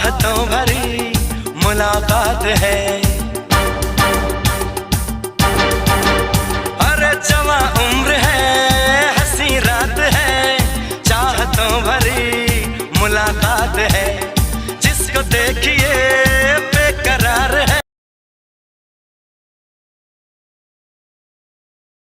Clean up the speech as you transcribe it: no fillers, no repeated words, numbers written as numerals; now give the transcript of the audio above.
चाहतों भरी मुलाकात है। अरे जवां उम्र है, हंसी रात है, चाहतों भरी मुलाकात है।